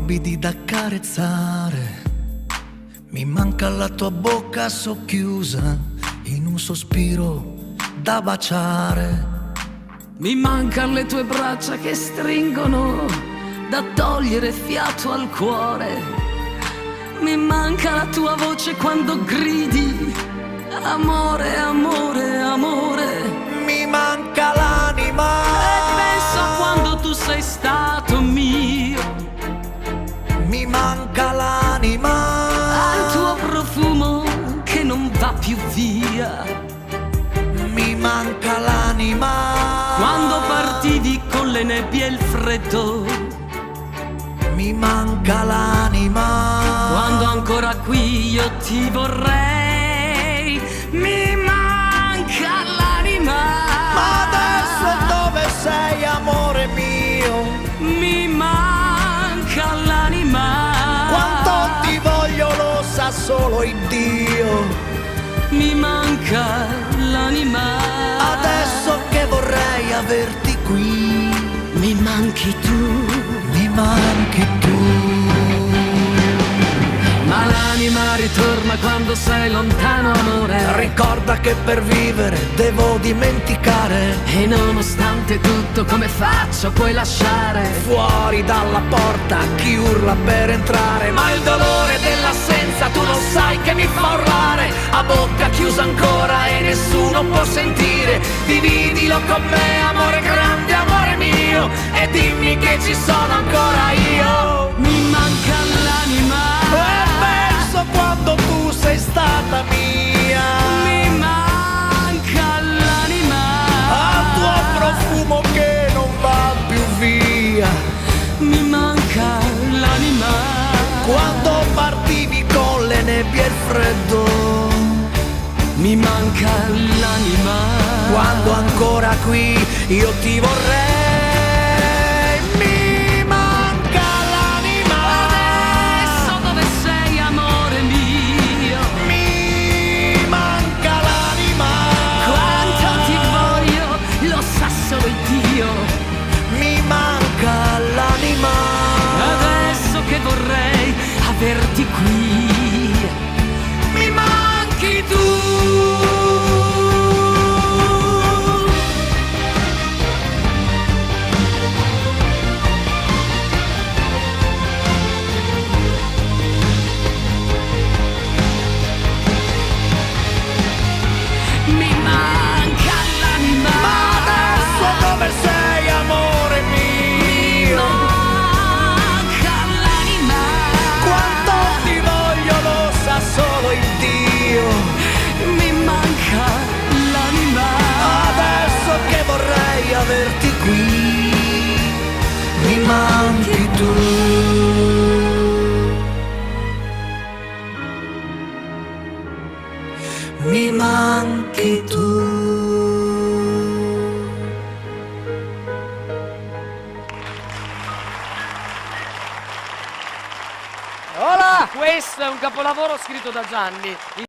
morbidi da carezzare. Mi manca la tua bocca socchiusa in un sospiro da baciare. Mi mancano le tue braccia che stringono, da togliere fiato al cuore. Mi manca la tua voce quando gridi, amore, amore, amore. Mi manca l'anima E penso a quando tu sei stato mio. Mi manca l'anima Al tuo profumo che non va più via. Mi manca l'anima Quando partivi con le nebbie e il freddo. Mi manca l'anima Quando ancora qui io ti vorrei. Mi manca l'anima. Ma adesso dove sei, amore mio? Mi manca l'anima. Quanto ti voglio lo sa solo il Dio. Mi manca l'anima. Adesso che vorrei averti qui. Mi manchi tu. Mi manchi tu. Ma l'anima ritorna quando sei lontano, amore. Ricorda che per vivere devo dimenticare. E nonostante tutto, come faccio puoi lasciare? Fuori dalla porta chi urla per entrare. Ma il dolore dell'assenza tu non sai che mi fa urlare. A bocca chiusa ancora e nessuno può sentire. Dividilo con me, amore grande, amore mio. E dimmi che ci sono ancora io. Mi manca l'anima. E penso quando tu sei stata mia. Mi manca l'anima. Al tuo profumo che non va più via. Mi manca l'anima. Quando partivi con le nebbie e il freddo. Mi manca l'anima. Quando ancora qui io ti vorrei. Mi manca l'anima. Adesso dove sei, amore mio? Mi manca l'anima. Quanto ti voglio, lo sa solo il Dio. Mi manca l'anima. Adesso che vorrei averti qui. Mi manchi tu. Mi manca l'anima. Ma adesso dove sei, amore mio? Manca l'anima. Quanto ti voglio lo sa solo il Dio. Mi manca l'anima. Adesso che vorrei averti qui. Mi manchi tu. Mi manchi tu. Questo è un capolavoro scritto da Gianni.